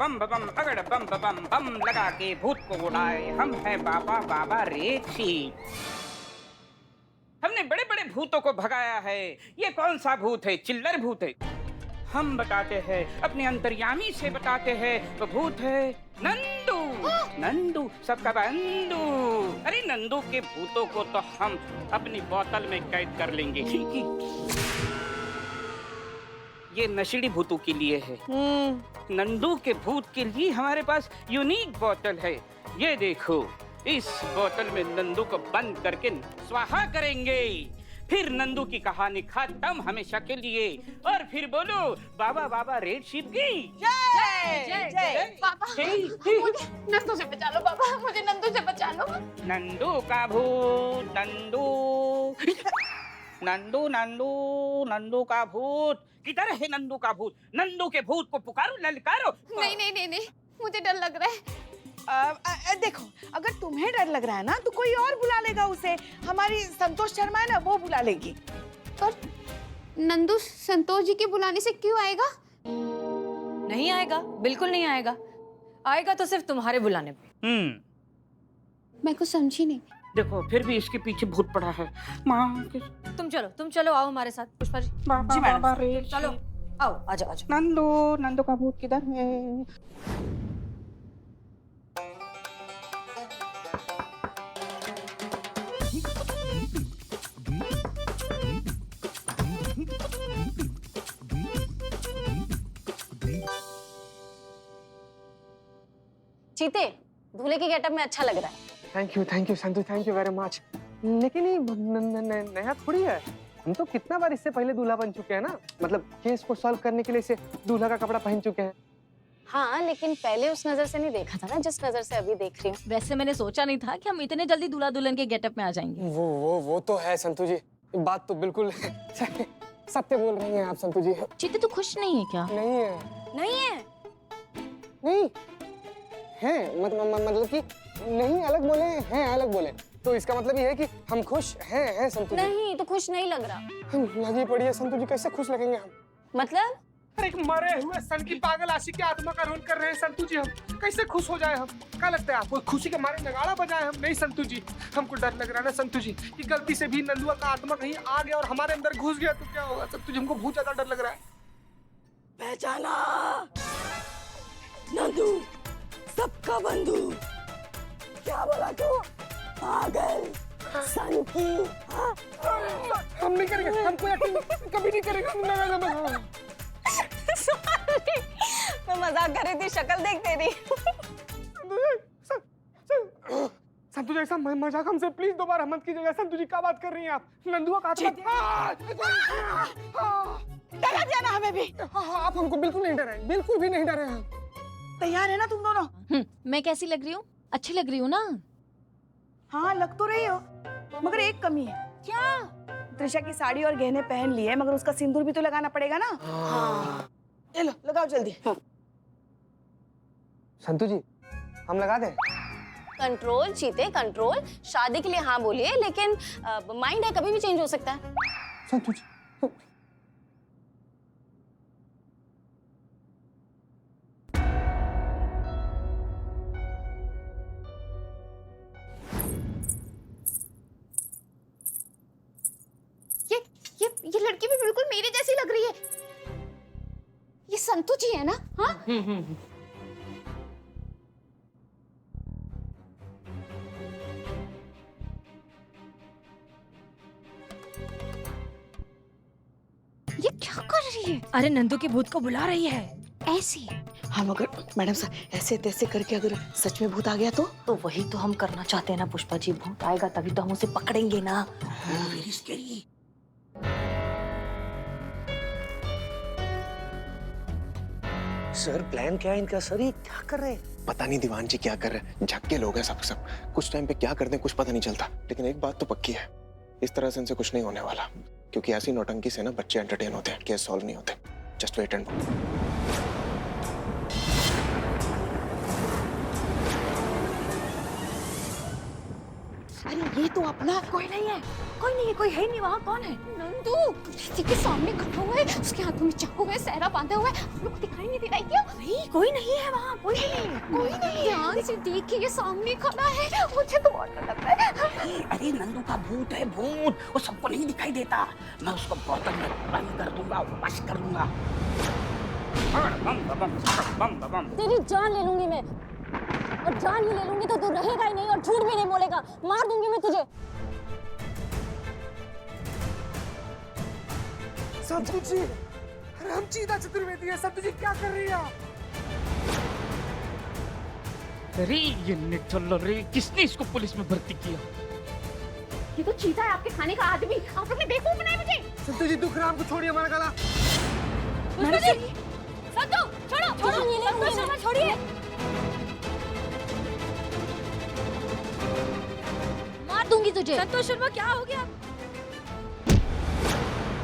बम बम अगड़ बम बम बम लगा के भूत को उड़ाए, हम हैं बाबा बाबा रेछी। हमने बड़े बड़े भूतों को भगाया है। ये कौन सा भूत है? चिल्लर भूत है। हम बताते हैं, अपने अंतर्यामी से बताते हैं, वो भूत है नंदू। नंदू सबका बंधु। अरे नंदू के भूतों को तो हम अपनी बोतल में कैद कर लेंगे। ये नशीली भूतों के लिए है। नंदू के भूत के लिए हमारे पास यूनिक बोतल है। ये देखो, इस बोतल में नंदू को बंद करके स्वाहा करेंगे। फिर नंदू की कहानी खत्म हमेशा के लिए। और फिर बोलो बाबा बाबा रेड शीप की जय जय जय। पापा मुझे नंदू से बचा लो, पापा मुझे नंदू से बचा लो। नंदू का भूत नंदू नंदू नंदू नंदू का भूत किधर है? नंदू का भूत, नंदू के भूत को पुकारो, ललकारो। नहीं नहीं नहीं नहीं, मुझे डर लग रहा है। देखो, अगर तुम्हें डर लग रहा है ना तो कोई और बुला लेगा उसे। हमारी संतोष शर्मा है ना, वो बुला लेगी। पर नंदू संतोष जी के बुलाने से क्यों आएगा? नहीं आएगा, बिल्कुल नहीं आएगा। आएगा तो सिर्फ तुम्हारे बुलाने पे। मैं कुछ समझी नहीं। देखो, फिर भी इसके पीछे भूत पड़ा है। माँ तुम चलो आओ हमारे साथ। पुष्पा जी जी मैडम, चलो आओ, आजाओ आजाओ। नंदू नंदू का भूत किधर है? चीते, दूल्हे के गेटअप में अच्छा लग रहा है। Thank you Santu, thank you very much. लेकिन ये नया थोड़ी है। हम तो कितना बार इससे पहले दूल्हा बन चुके हैं ना। मतलब केस को सॉल्व करने के लिए इसे दूल्हा का कपड़ा पहन चुके हैं। हाँ, लेकिन पहले उस नजर से नहीं देखा था ना जिस नजर से अभी देख रही हूँ। वैसे मैंने सोचा नहीं था कि हम इतने जल्दी दूल्हा दुल्हन के गेटअप में आ जाएंगे। वो तो है संतु जी, बात तो बिल्कुल सत्य बोल रही हैं आप संतु जी। चीते तू खुश नहीं है क्या? नहीं है, नहीं है, मतलब कि नहीं अलग बोले हैं, अलग बोले तो इसका मतलब ये है कि हम खुश हैं संतु जी। नहीं, तो खुश नहीं लग रहा। हम लगी पड़ी है संतु जी, कैसे खुश लगेंगे हम? मतलब अरे एक मरे हुए सन की पागल आशिक की आत्मा का रोल कर रहे हैं संतु जी। हम कैसे खुश हो जाए? हम क्या लगता है आपको? खुशी के मारे नगाड़ा बजाए हम? नहीं संतु जी, हमको डर लग रहा है ना संतु जी कि गलती से भी नंदुआ का आत्मा कहीं आ गया और हमारे अंदर घुस गया तो क्या होगा संतु जी? हमको बहुत ज्यादा डर लग रहा है। पहचाना नंदू सबका बंधु। क्या बोला तू? पागल सन की। हम नहीं करेंगे, हम कोई एक्टिंग कभी नहीं करेंगे। मैं मजाक कर रही थी, शक्ल देख तेरी। संतु जी ऐसा मजाक हमसे प्लीज दोबारा मत कीजिएगा। संतु जी क्या बात कर रही हैं आप? नंदुआ का डरा दिया ना हमें भी। आप हमको बिल्कुल नहीं डराए, बिल्कुल भी नहीं डरे हैं। तैयार है ना तुम दोनों? मैं कैसी लग रही हूँ? अच्छी लग रही हूँ ना? हाँ, लग तो रही हो, मगर एक कमी है। क्या? त्रिशा की साड़ी और गहने पहन लिए, मगर उसका सिंदूर भी तो लगाना पड़ेगा ना। हाँ। ये लो, लगाओ जल्दी। संतु जी हम लगा दें? कंट्रोल चीते, कंट्रोल। शादी के लिए हाँ बोलिए, लेकिन माइंड है, कभी भी चेंज हो सकता है। संतु जी ये लड़की भी बिल्कुल मेरे जैसी लग रही है। ये संतु जी है ना? हाँ? ये क्या कर रही है? अरे नंदू के भूत को बुला रही है। ऐसी? हाँ, मगर मैडम साहब ऐसे तैसे करके अगर सच में भूत आ गया तो वही तो हम करना चाहते हैं ना पुष्पा जी। भूत आएगा तभी तो हम उसे पकड़ेंगे ना। सर प्लान क्या है इनका? सर ये क्या कर रहे हैं? पता नहीं दीवान जी क्या कर रहे हैं। झक्के लोग हैं सब। कुछ टाइम पे क्या कर दें कुछ पता नहीं चलता। लेकिन एक बात तो पक्की है, इस तरह से इनसे कुछ नहीं होने वाला, क्योंकि ऐसी नौटंकी से ना बच्चे एंटरटेन होते हैं, केस सॉल्व नहीं होते। जस्ट वेट एंड अरे ये तो तू अपना कोई नहीं है, कोई है ही नहीं वहाँ। कौन है? नंदू रीति के सामने खड़ा हुआ है, उसके हाथों में चाकू है, सहरा बांधा हुआ है। आप लोग को दिखाई नहीं दे रहा है क्या? नहीं, कोई नहीं है वहाँ, कोई नहीं है। कोई नहीं, ध्यान से देखिए, सामने खड़ा है। मुझे तो बहुत डर लग रहा है। अरे नंदू का भूत है, भूत। वो सबको नहीं दिखाई देता। मैं उसको बोतल में बंद कर दूंगा, वश कर दूंगा। तेरी जान ले लूंगी मैं, और जान ही ले लूंगी तो तू रहेगा ही नहीं और झूठ भी नहीं बोलेगा। मार दूंगी मैं तुझे। संतु जी, अरे हम चीता चतुर्वेदी है। संतु जी क्या कर रही हैं आप? अरे ये निठल्ल रे, किसने इसको पुलिस में भर्ती किया? ये तो चीता है, आपके खाने का आदमी। आप लोग ने बेवकूफ बनाया मुझे। संतु जी दुख रहा, हमको छोड़िए, हमारा गला। संतु छोड़ो, छोड़ो, छोड़िए। मार दूंगी तुझे। संतोष शर्मा, क्या हो गया?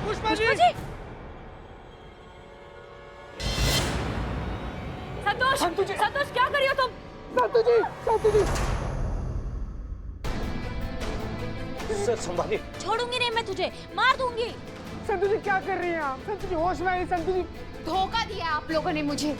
पुष्पा जी, संतोष क्या कर रही हो तुम? संतु जी, संतु जी। सर संभालिए। छोड़ूंगी नहीं मैं तुझे, मार दूंगी। संतु जी क्या कर रही हैं आप? संतु जी होश में आइए। संतु जी धोखा दिया आप लोगों ने मुझे।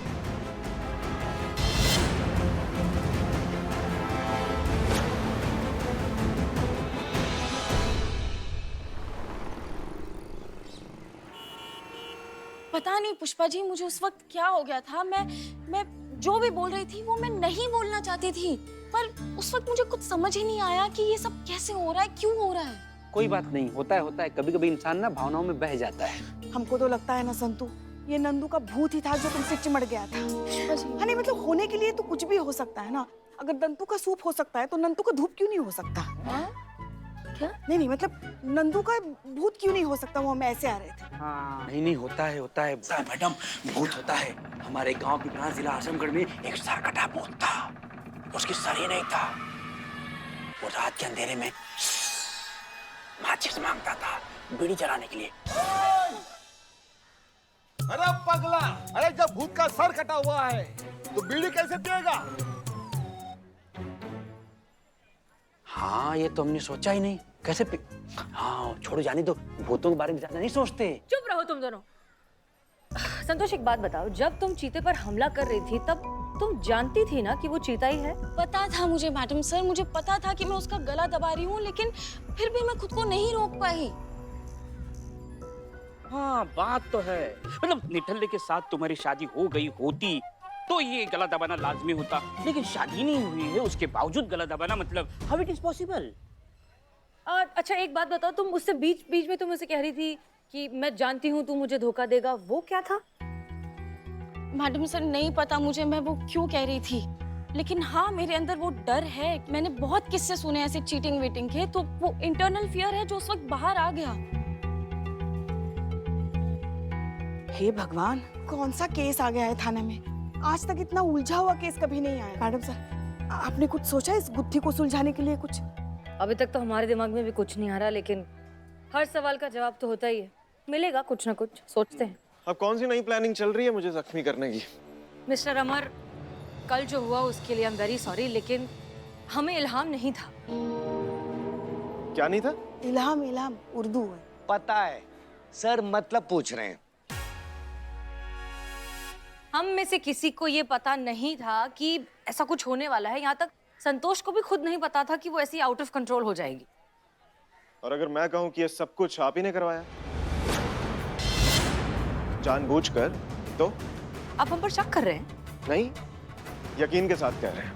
पता नहीं पुष्पा जी, मुझे उस वक्त क्या हो गया था। मैं जो भी बोल रही थी वो मैं नहीं बोलना चाहती थी, पर उस वक्त मुझे कुछ समझ ही नहीं आया कि ये सब कैसे हो रहा है, क्यों हो रहा है। कोई बात नहीं, होता है। कभी-कभी इंसान ना भावनाओं में बह जाता है। हमको तो लगता है ना संतु, ये नंदू का भूत ही था जो तुमसे चिमड़ गया था। हाँ नहीं, मतलब होने के लिए तो कुछ भी हो सकता है ना। अगर नंदू का सूप हो सकता है तो नंदू का धूप क्यों नहीं हो सकता? क्या? नहीं, मतलब नंदू का भूत क्यों नहीं हो सकता? वो हम ऐसे आ रहे थे। हाँ, नहीं होता है। मैडम, भूत होता है। हमारे गांव के पास जिला आजमगढ़ में एक सरकटा भूत था। उसकी सर ही नहीं था। वो रात के अंधेरे में माचिस मांगता था बीड़ी जलाने के लिए। अरे पगला, अरे जब भूत का सर कटा हुआ है तो बीड़ी कैसे पिएगा? हाँ, ये तो हमने सोचा ही नहीं। कैसे हाँ, छोड़ो, जाने दो। भूतों के बारे में ज्यादा नहीं सोचते। चुप रहो तुम दोनों। संतोष, एक बात बताओ, जब तुम चीते पर हमला कर रही थी तब तुम जानती थी ना कि वो चीता ही है? पता था मुझे मैडम सर, मुझे पता था कि मैं उसका गला दबा रही हूँ, लेकिन फिर भी मैं खुद को नहीं रोक पाई। हाँ, बात तो है। मतलब निठल्ले के साथ तुम्हारी शादी हो गई होती तो ये गला दबाना लाजमी होता, लेकिन शादी नहीं हुई है उसके बावजूद गला दबाना, मतलब हाउ इट इज पॉसिबल? अच्छा, एक बात बताओ, तुम उससे बीच में तुम उसे कह रही थी कि मैं जानती हूँ तू मुझे धोखा देगा, वो क्या था? मैडम सर नहीं पता मुझे मैं वो क्यों कह रही थी, लेकिन हाँ मेरे अंदर वो डर है। मैंने बहुत किस्से सुने ऐसे चीटिंग वीटिंग के, तो वो इंटरनल फियर है जो उस वक्त बाहर आ गया। हे भगवान, कौन सा केस आ गया है थाने में? आज तक इतना उलझा हुआ केस कभी नहीं आया। मैडम सर, आपने कुछ सोचा इस गुत्थी को सुलझाने के लिए? कुछ अभी तक तो हमारे दिमाग में भी कुछ नहीं आ रहा, लेकिन हर सवाल का जवाब तो होता ही है। मिलेगा कुछ ना कुछ, सोचते हैं। अब कौन सी नई प्लानिंग चल रही है मुझे जख्मी करने की? मिस्टर अमर, कल जो हुआ उसके लिए आई एम वेरी सॉरी, लेकिन हमें इल्हाम नहीं था। क्या नहीं था? इल्हाम उर्दू है। पता है सर, मतलब पूछ रहे हैं। हम में से किसी को ये पता नहीं था कि ऐसा कुछ होने वाला है। यहाँ तक संतोष को भी खुद नहीं पता था कि वो ऐसी आउट ऑफ कंट्रोल हो जाएगी। और अगर मैं कहूं कि ये सब कुछ आप ही ने करवाया जानबूझकर, तो? आप हम पर शक कर रहे हैं? नहीं, यकीन के साथ कह रहे हैं,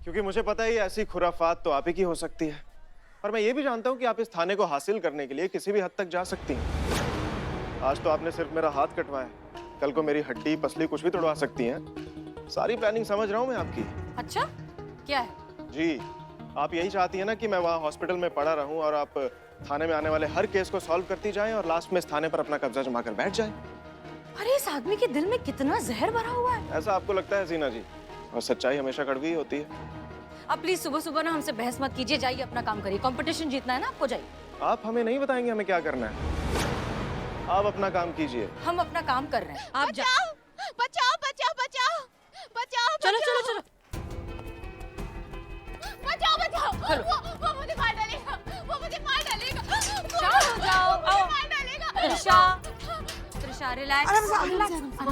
क्योंकि मुझे पता है ऐसी खुराफात तो आप ही की हो सकती है, पर मैं ये भी जानता हूं कि आप इस थाने को हासिल करने के लिए किसी भी हद तक जा सकती हैं। आज तो आपने सिर्फ मेरा हाथ कटवाया, कल को मेरी हड्डी पसली कुछ भी तोड़वा सकती हैं। सारी प्लानिंग समझ रहा हूं मैं आपकी। अच्छा, क्या है? जी, आप यही चाहती हैं ना कि मैं वहाँ हॉस्पिटल में पड़ा रहूं और आप थाने में आने वाले हर केस को सॉल्व करती जाएं और लास्ट में इस थाने पर अपना कब्जा जमा कर बैठ जाएं। अरे इस आदमी के दिल में कितना जहर भरा हुआ है। ऐसा आपको लगता है सीना जी, और सच्चाई हमेशा कड़वी ही होती है। आप प्लीज सुबह सुबह ना हमसे बहस मत कीजिए, जाइए अपना काम करिए। कंपटीशन जीतना है ना आपको, जाइए। आप हमें नहीं बताएंगे हमें क्या करना है, आप अपना काम कीजिए। हम अपना काम कर रहे हैं, आप बचाओ, बचाओ, बचाओ, बचाओ, बचाओ, चलो चलो चलो। बचाओ बचाओ, वो मुझे मार डालेगा, वो मुझे मार डालेगा। शांत हो जाओ। आओ। मार डालेगा। त्रिशा, त्रिशा रिलैक्स। वो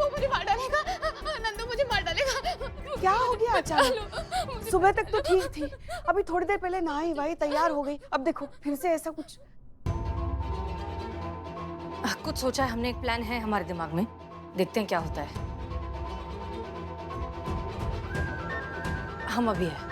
मुझे मार डालेगा, नंदू मुझे मार डालेगा। क्या हो गया अचानक? सुबह तक तो ठीक थी, अभी थोड़ी देर पहले नहाई वाई तैयार हो गई, अब देखो फिर से ऐसा कुछ। कुछ सोचा है हमने, एक प्लान है हमारे दिमाग में, देखते हैं क्या होता है। हम अभी है।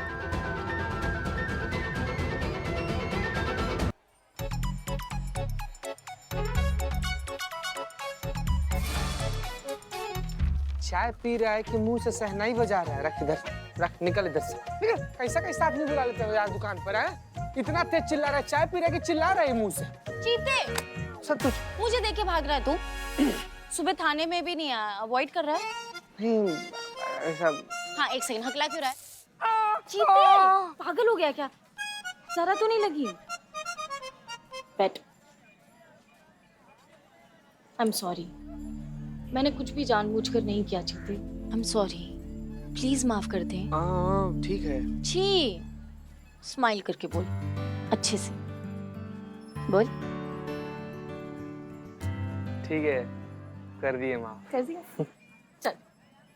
चाय पी रहा है कि मुंह से शहनाई बजा रहा है? रख इधर, रख, निकल इधर से। निकल। कैसा कैसा आदमी बुला लेते हो यार दुकान पर, है? इतना तेज चिल्ला रहा है, चाय पी रहा है कि चिल्ला रहा है मुंह से? चीते, सब कुछ मुझे देख के भाग रहा है तू। सुबह थाने में भी नहीं आया, अवॉइड कर रहा है। नहीं ऐसा। हाँ, एक सेकंड, हकला क्यों रहा है? चीते, पागल हो गया क्या? जरा तो नहीं लगी? बैठ। आई एम सॉरी, मैंने कुछ भी जानबूझकर नहीं किया चीते। आई एम सॉरी, प्लीज माफ कर दें। हाँ ठीक है। छी, स्माइल करके बोल, अच्छे से बोल। ठीक है, कर दिए माफ। कर दिया? चल।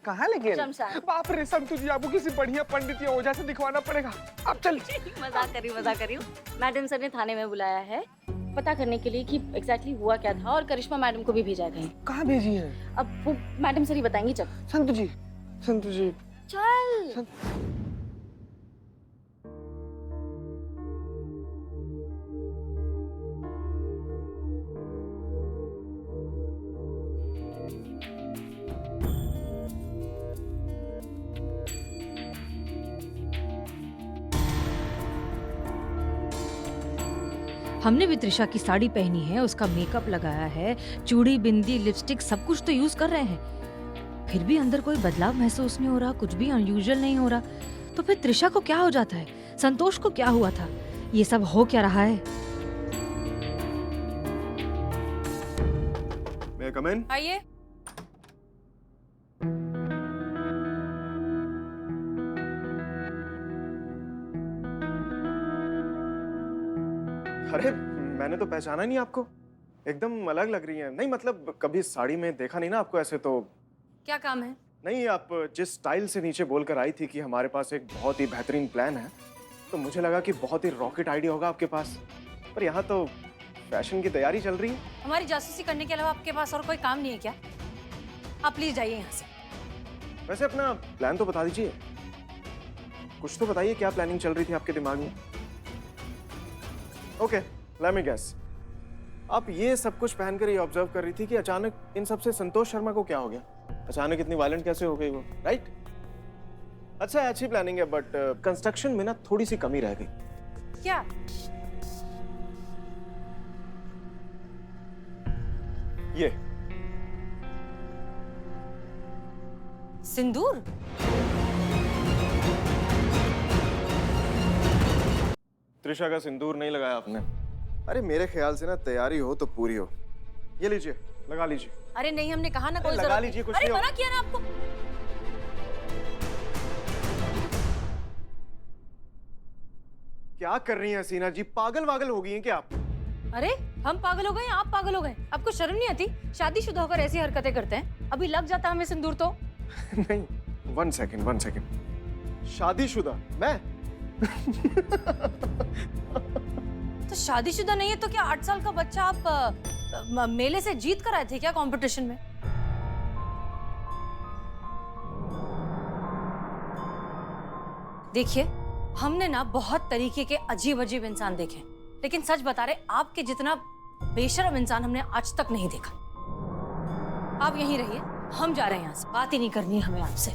कहाँ लेके? शमशान। बाप रे संतु जी, आपको किसी बढ़िया पंडित या ओझा से दिखवाना पड़ेगा। अब चल। मजाक कर रही हूँ। मैडम सर ने थाने में बुलाया है पता करने के लिए कि एग्जैक्टली हुआ क्या था, और करिश्मा मैडम को भी भेजा है कहीं। कहाँ भेजी है? अब वो मैडम सर ही बताएंगी। चल संतु जी, संतु जी। चल। हमने भी त्रिशा की साड़ी पहनी है, उसका मेकअप लगाया है, चूड़ी, बिंदी, लिपस्टिक सब कुछ तो यूज कर रहे हैं, फिर भी अंदर कोई बदलाव महसूस नहीं हो रहा, कुछ भी अनयूजुअल नहीं हो रहा। तो फिर त्रिशा को क्या हो जाता है? संतोष को क्या हुआ था? ये सब हो क्या रहा है? May I come in? आइए। अरे मैंने तो पहचाना नहीं आपको, एकदम अलग लग रही हैं। नहीं मतलब कभी साड़ी में देखा नहीं ना आपको ऐसे तो। क्या काम है? नहीं, आप जिस स्टाइल से नीचे बोलकर आई थी कि हमारे पास एक बहुत ही बेहतरीन प्लान है, तो मुझे लगा कि बहुत ही रॉकेट आइडिया होगा आपके पास, पर यहाँ तो फैशन की तैयारी चल रही है। हमारी जासूसी करने के अलावा आपके पास और कोई काम नहीं है क्या? आप प्लीज जाइए यहाँ से। वैसे अपना प्लान तो बता दीजिए, कुछ तो बताइए, क्या प्लानिंग चल रही थी आपके दिमाग में? ओके, लेट मी गेस, आप ये सब कुछ पहनकर ये ऑब्जर्व कर रही थी कि अचानक इन सब से संतोष शर्मा को क्या हो गया, अचानक इतनी वायलेंट कैसे हो गई वो, राइट? अच्छा, अच्छी प्लानिंग है, बट कंस्ट्रक्शन में ना थोड़ी सी कमी रह गई। क्या? ये सिंदूर? त्रिशा का सिंदूर नहीं लगाया आपने? अरे मेरे ख्याल से ना तैयारी हो तो पूरी हो। ये लीजिए, लगा लीजिए। अरे नहीं, हमने कहा ना कोई लगा जरूरत लीजिए, कुछ अरे नहीं मना किया ना आपको। क्या कर रही हैं हसीना जी, पागल वागल हो गई हैं क्या आप? अरे हम पागल हो गए, आप पागल हो गए? आपको शर्म नहीं आती? शादीशुदा होकर ऐसी हरकतें करते हैं, अभी लग जाता हमें सिंदूर तो। नहीं, वन सेकेंड, शादीशुदा मैं? तो शादीशुदा नहीं है तो क्या 8 साल का बच्चा आप मेले से जीत कर आए थे क्या कंपटीशन में? देखिए, हमने ना बहुत तरीके के अजीब अजीब इंसान देखे, लेकिन सच बता रहे, आपके जितना बेशर्म इंसान हमने आज तक नहीं देखा। आप यहीं रहिए, हम जा रहे हैं यहाँ से, बात ही नहीं करनी है हमें आपसे।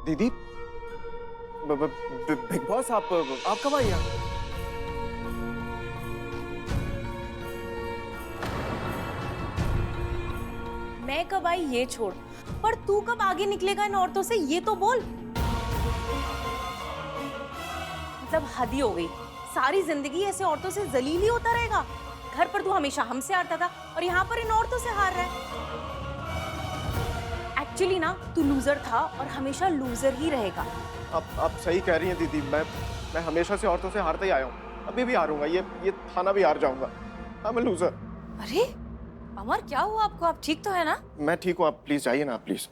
दीदी, बिग बॉस, आप कब आई यहाँ? मैं कब आई ये छोड़, पर तू कब आगे निकलेगा इन औरतों से ये तो बोल। मतलब हद ही हो गई, सारी जिंदगी ऐसे औरतों से जलील ही होता रहेगा। घर पर तू हमेशा हमसे हारता था और यहाँ पर इन औरतों से हार रहा है। एक्चुअली ना तू लूजर था और हमेशा लूजर ही रहेगा। आप सही कह रही हैं दीदी, मैं हमेशा से औरतों से हारता ही आया हूँ, अभी भी हारूंगा, ये थाना भी हार जाऊंगा। हाँ मैं लूजर। अरे अमर, क्या हुआ आपको? आप ठीक तो है ना? मैं ठीक हूँ, आप प्लीज जाइए ना, प्लीज।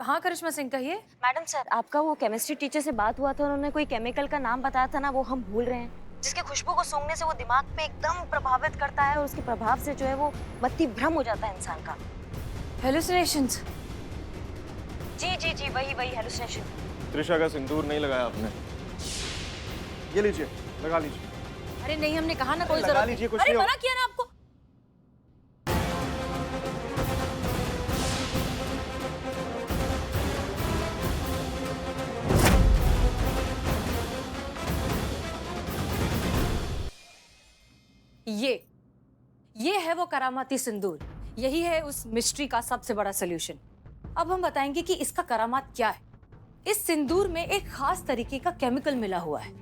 हाँ करिश्मा सिंह, कहिए। मैडम सर, आपका वो केमिस्ट्री टीचर से बात हुआ था, उन्होंने कोई केमिकल का नाम बताया था ना, वो हम भूल रहे हैं, जिसके खुशबू को सूंघने से वो दिमाग पे एकदम प्रभावित करता है और उसके प्रभाव से जो है वो मत्ती भ्रम हो जाता है इंसान का। हेलुसिनेशंस। जी जी जी, वही वही हेलुसिनेशन। त्रिशा का सिंदूर नहीं लगाया आपने, ये लीजिए, लगा लीजिए। अरे नहीं, हमने कहा ना कोई लगा जरूरत लीजिए, नहीं। कुछ अरे नहीं मना किया ना आपको। ये है वो करामाती सिंदूर, यही है उस मिस्ट्री का सबसे बड़ा सोल्यूशन। अब हम बताएंगे कि इसका करामात क्या है। इस सिंदूर में एक खास तरीके का केमिकल मिला हुआ है।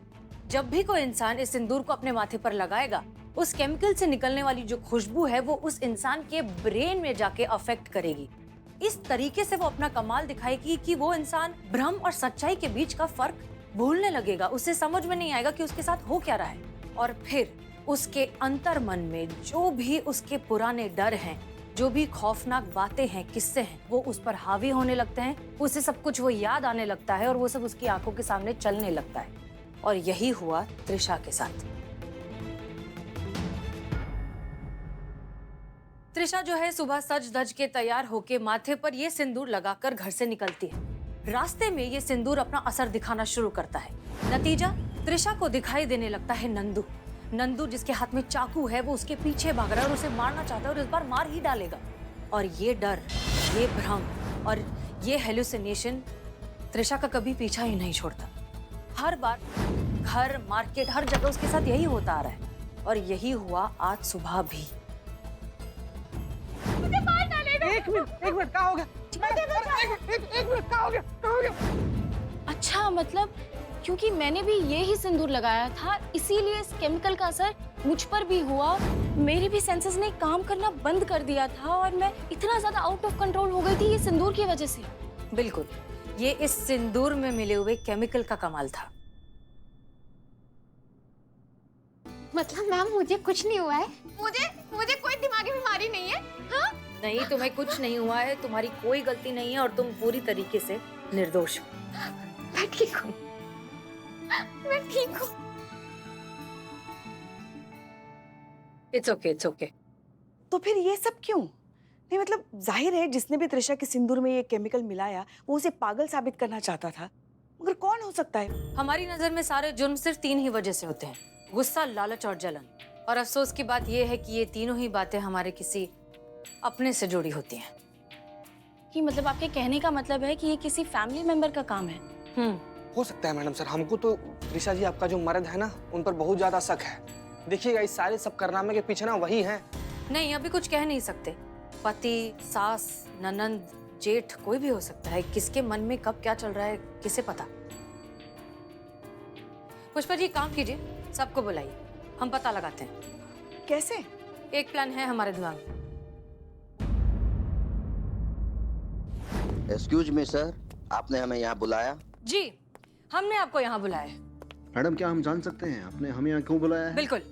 जब भी कोई इंसान इस सिंदूर को अपने माथे पर लगाएगा, उस केमिकल से निकलने वाली जो खुशबू है वो उस इंसान के ब्रेन में जाके अफेक्ट करेगी। इस तरीके से वो अपना कमाल दिखाएगी कि वो इंसान भ्रम और सच्चाई के बीच का फर्क भूलने लगेगा। उसे समझ में नहीं आएगा कि उसके साथ हो क्या रहा है, और फिर उसके अंतर मन में जो भी उसके पुराने डर हैं, जो भी खौफनाक बातें हैं, किस्से हैं, वो उस पर हावी होने लगते हैं। उसे सब कुछ वो याद आने लगता है और वो सब उसकी आंखों के सामने चलने लगता है। और यही हुआ त्रिशा के साथ। त्रिशा जो है सुबह सज धज के तैयार होके माथे पर ये सिंदूर लगाकर घर से निकलती है। रास्ते में ये सिंदूर अपना असर दिखाना शुरू करता है। नतीजा, त्रिशा को दिखाई देने लगता है नंदू। नंदू जिसके हाथ में चाकू है, वो उसके पीछे भाग रहा है और उसे मारना चाहता है और इस बार मार ही डालेगा। और ये डर, ये भ्रम और ये हेलुसिनेशन त्रिशा का कभी पीछा ही नहीं छोड़ता। हर बार घर, मार्केट, हर जगह उसके साथ यही होता आ रहा है और यही हुआ आज सुबह भी। एक मिनट, क्या हो गया? एक मिनट, क्या हो गया? अच्छा, मतलब क्योंकि मैंने भी ये ही सिंदूर लगाया था, इसीलिए इस केमिकल का असर मुझ पर भी हुआ। मेरे भी सेंसेस ने काम करना बंद कर दिया था और मैं इतना ज्यादा आउट ऑफ कंट्रोल हो गई थी ये सिंदूर की वजह से। बिल्कुल, ये इस सिंदूर में मिले हुए केमिकल का कमाल था। मतलब मैम, मुझे कुछ नहीं हुआ है? मुझे कोई दिमागी बीमारी नहीं है? हाँ? नहीं, तुम्हें कुछ नहीं हुआ है, तुम्हारी कोई गलती नहीं है और तुम पूरी तरीके से निर्दोष हो। मैं ठीक हूँ। It's okay, it's okay. तो फिर ये सब क्यों? नहीं मतलब जाहिर है जिसने भी त्रिशा के सिंदूर में ये केमिकल मिलाया वो उसे पागल साबित करना चाहता था, मगर कौन हो सकता है? हमारी नजर में सारे जुर्म सिर्फ 3 ही वजह से होते हैं: गुस्सा, लालच और जलन। और अफसोस की बात यह है कि ये तीनों ही बातें हमारे किसी अपने से जुड़ी होती हैं। कि मतलब आपके कहने का मतलब है कि ये किसी फैमिली मेंबर का काम है? हो सकता है मैडम सर, हमको तो त्रिशा जी आपका जो मर्द है ना, उन पर बहुत ज्यादा शक है। देखिएगा इस सारे सब कारनामे के पीछे ना वही है। नहीं, अभी कुछ कह नहीं सकते। पति, सास, ननंद, जेठ, कोई भी हो सकता है। किसके मन में कब क्या चल रहा है किसे पता। पुष्पा जी, काम कीजिए, सबको बुलाइए, हम पता लगाते हैं। कैसे? एक प्लान है हमारे दिमाग में। एक्सक्यूज मी सर, आपने हमें यहाँ बुलाया? जी, हमने आपको यहाँ बुलाया है। मैडम, क्या हम जान सकते हैं आपने हमें यहाँ क्यों बुलाया है? बिल्कुल,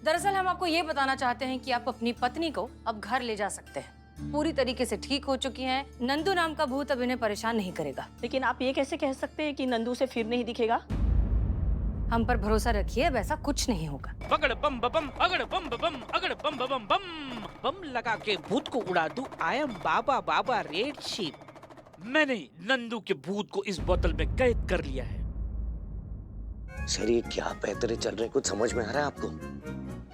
दरअसल हम आपको ये बताना चाहते हैं कि आप अपनी पत्नी को अब घर ले जा सकते हैं। पूरी तरीके से ठीक हो चुकी हैं। नंदू नाम का भूत अब इन्हें परेशान नहीं करेगा। लेकिन आप ये कैसे कह सकते हैं कि नंदू से फिर नहीं दिखेगा? हम पर भरोसा रखिए, वैसा कुछ नहीं होगा। पगड़ बम बम, अगड़ बम बम, अगड़ बम बम बम, बम लगा के भूत को उड़ा दूं। I am Baba Baba red sheep. मैंने नंदू के भूत को इस बोतल में कैद कर लिया है। सर, ये क्या बेहतरी चल रही, कुछ समझ में आ रहा है आपको?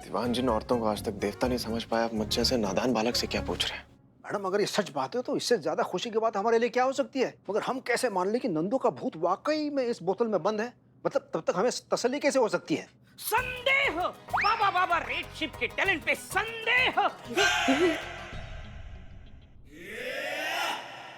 दीवान जिन औरतों को आज तक देवता नहीं समझ पाया, आप मुझ जैसे नादान बालक से क्या पूछ रहे हैं? मैडम, अगर ये सच बात है तो इससे ज्यादा खुशी की बात हमारे लिए क्या हो सकती है? मगर हम कैसे मान लें कि नंदू का भूत वाकई में इस बोतल में बंद है? मतलब तब तक हमें तसल्ली कैसे हो सकती है? संदेह! बाबा बाबा रेड शिप के टैलेंट पे संदेह!